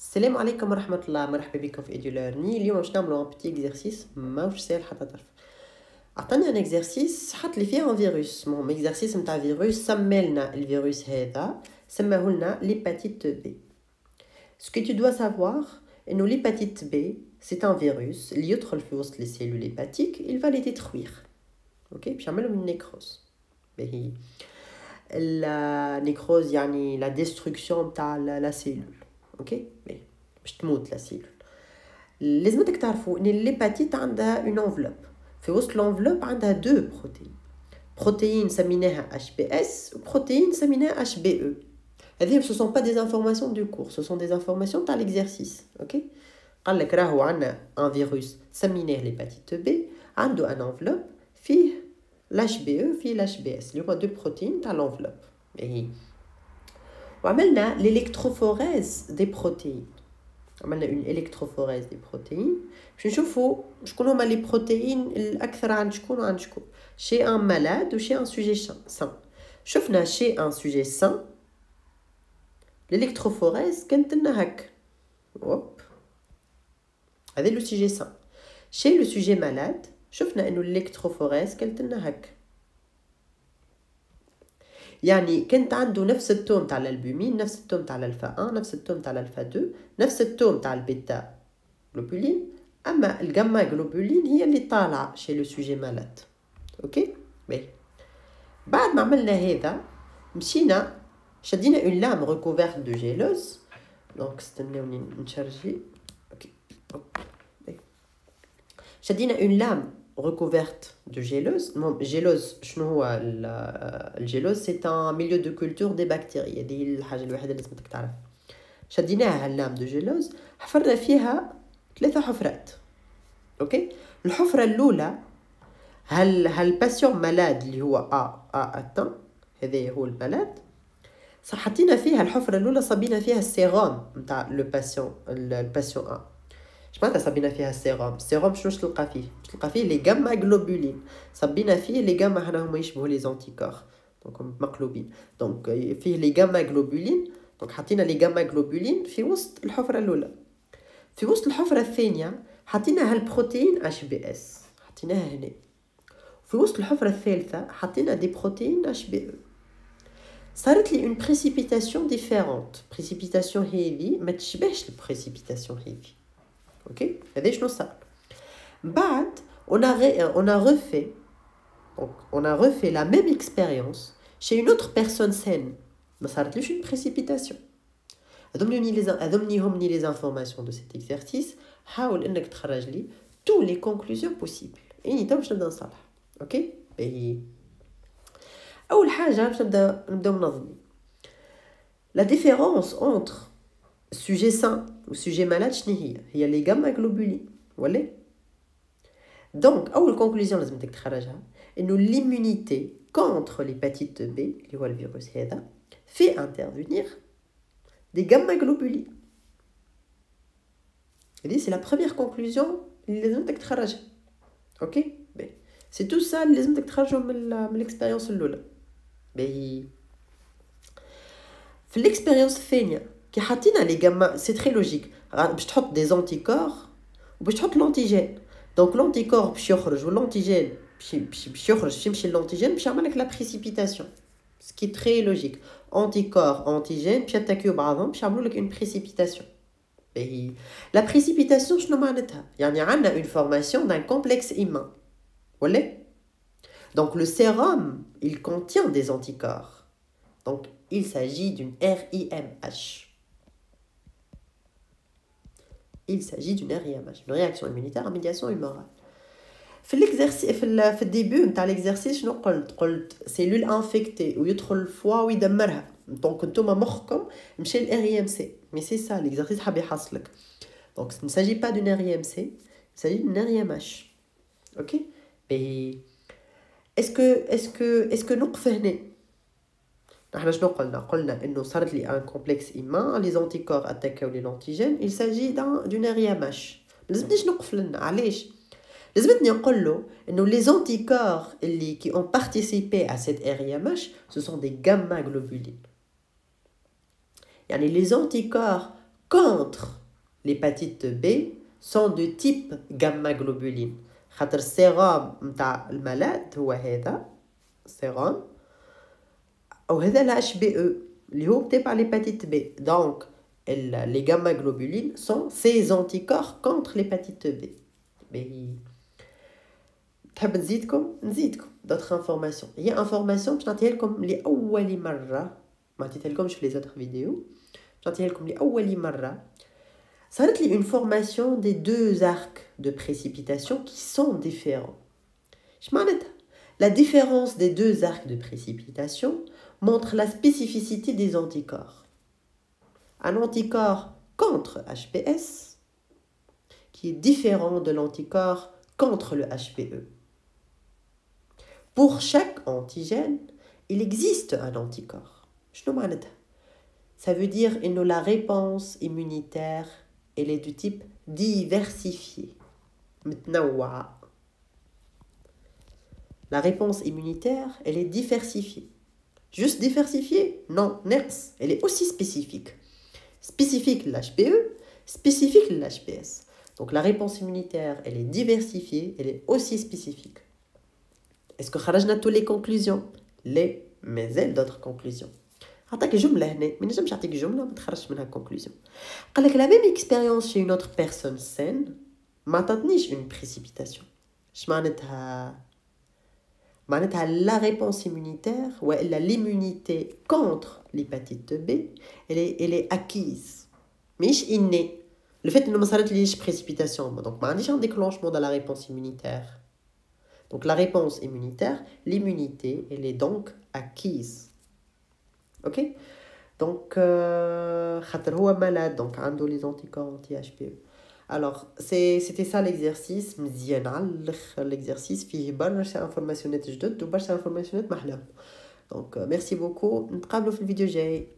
السلام عليكم ورحمة الله، مرحبا بكم في إيديولارني. اليوم باش نعملو ان بتي اكزرسيس ماهوش ساهل حتى طرف. عطاني ان اكزرسيس حط لي فيه ان فيروس، المهم اكزرسيس نتاع فيروس. سمالنا الفيروس هذا سماهولنا ليباتيت بي. سكو تو دوا سافوار انه ليباتيت بي سي ان فيروس اللي يدخل في وسط لي سيلول هيباتيك، il va les détruire. اوكي باش نعملهم من نيكروز. باهي لا نيكروز يعني لا ديستركسيون تاع لا سيلول. اوكي باش تموت لا سيلول. لازمتك تعرفوا ان الليباتيت عندها اون انفلوب، في وسط الانفلوب عندها دو بروتين، بروتين سميناها اش بي اس وبروتين سميناها اش بي او. هذه ce sont pas des informations du cours, ce sont des informations تاع l'exercice. اوكي قال لك راهو عندنا ان فيروس سميناه ليباتيت بي، عنده ان انفلوب فيه لاش بي او فيه لاش بي اس اللي هما دو بروتين تاع الانفلوب. وعملنا الالكتروفوريز دي بروتين، عملنا اون الكتروفوريز دي بروتين باش نشوفوا شكون هما لي بروتين الاكثر عند شكون وعند شكون، شي ان مالاد وشي ان سوجي سان. شفنا شي ان سوجي سان الالكتروفوريز كانت لنا هك، اوب هذا لو سوجي سان. شي لو سوجي مالاد شفنا انه الالكتروفوريز كانت لنا هك، يعني كنت عنده نفس التوم تاع الالبومين، نفس التوم تاع الالفا 1، نفس التوم تاع الالفا 2، نفس التوم تاع البيتا جلوبولين، اما الجاما جلوبولين هي اللي طالعه شي لو سوجي مالاد. اوكي باهي بعد ما عملنا هذا مشينا شدينا اون لام ريكوفيرت دو جيلوز. دونك استناوني نشارجي. اوكي شدينا اون لام recouverte de gélose. Gélose شنو هو الجيلوز؟ سي ان ميليو دو كولتور دي بكتيريا، هذه الحاجه الوحيده اللي لازمك تعرف. شديناها اللام دو جيلوز، حفرنا فيها 3 حفرات. اوكي الحفره الاولى هل باسيون مالاد اللي هو اتان، هذا هو المالاد. حطينا فيها الحفره الاولى، صبينا فيها السيروم نتاع لو باسيون الباسيون اش معناتها صبينا فيها السيروم؟ السيروم شنو تلقى فيه؟ تلقى فيه لي جاما جلوبولين، صبينا فيه لي جاما، هنا هما يشبهوا لي زونتيكور دونك مقلوبين، دونك فيه لي جاما جلوبولين. دونك حطينا لي جاما جلوبولين في وسط الحفره الاولى. في وسط الحفره الثانيه حطينا هالبروتين اش بي اس، حطيناها هنا. في وسط الحفره الثالثه حطينا دي بروتين اش بي او. صارت لي اون بريسيبيتاسيون ديفيرونت، بريسيبيتاسيون هذه ما تشبهش البريسيبيتاسيون هذه. Ok, هذا شنو صار؟ بعد on a refait la même expérience chez une autre personne saine. ما صارتلوش une précipitation. أضمني les informations de cet exercice. حاول انك تخرج لي tous les conclusions possibles. اني تو باش نبدا نصلح. اوكي باهي اول حاجه باش نبداو منظمين. La différence entre sujet sain و sujet malade شنو هي لي جاما جلوبولين ولا؟ دونك اول كونكلوزيون لازم تخرجها انه ليمونيتي كونتر ليباتيت بي اللي هو الفيروس هذا في انترفينير دي جاما جلوبولين. هذه سي لا بروميير كونكلوزيون اللي لازم تخرجها. اوكي باهي سي تو سا اللي لازم تخرجوا من الاكسبيريونس الاولى. باهي في الاكسبيريونس الثانيه كي حطينا لي جاما سي تري لوجيك، باش تحط دي زونتيكور وباش تحط لونتيجين. دونك لونتيكور باش يخرج واللونتيجين باش يخرج، باش يمشي للونتيجين باش يعمل لك لا بريسيبيتاسيون، سكي تري لوجيك. انتيكور انتيجين باش يتاكيو بعضهم باش يعملوا لك اون بريسيبيتاسيون. باهي لا بريسيبيتاسيون شنو معناتها؟ يعني عندنا اون فورماسيون دان كومبلكس ايمان ولا؟ دونك لو سيروم il contient des anticorps, donc il s'agit d'une RIMH. Il s'agit d'une RIMH, une réaction immunitaire à médiation humorale. في l'exercice في الديبي نتاع l'exercice شنو قلت سيلول انفيكتي ويدخل الفوا ويدمرها. دونك نتوما مخكم مشى ال RIMC، مي سي سا l'exercice حاب يحصلك. دونك il ne s'agit pas d'une RIMC, il s'agit d'une RIMH. اوكي باهي اسكو نوقف هنا؟ نحن شنو قلنا انه صارت لي ان كومبلكس ايمان، لي زونتيكور اتاكاو لي لونتيجين، il s'agit d'une RIMH. لازمنيش نوقف لنا، علاش؟ لازمتني نقول له انه لي زونتيكور اللي qui ont participé à cette RIMH ce sont des gamma globulines. يعني لي زونتيكور contre l'hépatite B sont de type gamma-globuline. خاطر السيروم نتاع المالاد هو هذا السيروم وهذا ال HBE اللي هو تبع l'hépatite B. Donc les gamma-globulines sont ces anticorps contre l'hépatite B. تحب نزيدكم d'autres informations. Il y a information باش نعطيها لكم لأول مرة ما عطيتها لكمش في les autres vidéos. باش نعطيها لكم لأول مرة. صارت لي une formation des deux arcs de précipitation qui sont différents. اش معناتها؟ La différence des deux arcs de précipitation montre la spécificité des anticorps. Un anticorps contre HPS qui est différent de l'anticorps contre le HPE. Pour chaque antigène, il existe un anticorps. Ça veut dire que la réponse immunitaire elle est de type diversifié. La réponse immunitaire, elle est diversifiée. Juste diversifiée? Non, elle est aussi spécifique. Spécifique l'HPE, spécifique l'HPS. Donc la réponse immunitaire, elle est diversifiée, elle est aussi spécifique. Est-ce que خرجنا toutes les conclusions? Mais il y a d'autres conclusions. عطاك جملة هنا ما نجمش نعطيك جملة ما تخرجش منها conclusion. قال لك la même expérience chez une autre personne saine ما عطاتنيش une précipitation. اش معناتها la réponse immunitaire ou l'immunité contre l'hépatite B elle est acquise مش innée. Le fait que ما صارتليش précipitation donc ما عنديش un déclenchement dans la réponse immunitaire. Donc la réponse immunitaire, l'immunité, elle est donc acquise. Ok? Donc, خاطر هو malade, donc عنده les anticorps anti-HPE. Alors, c'était ça l'exercice. مزيان على الاخر l'exercice فيه برشا انفورماسيونات جدد وبرشا انفورماسيونات محلاهم. Donc, merci beaucoup. نتقابلوا في الفيديو الجاي.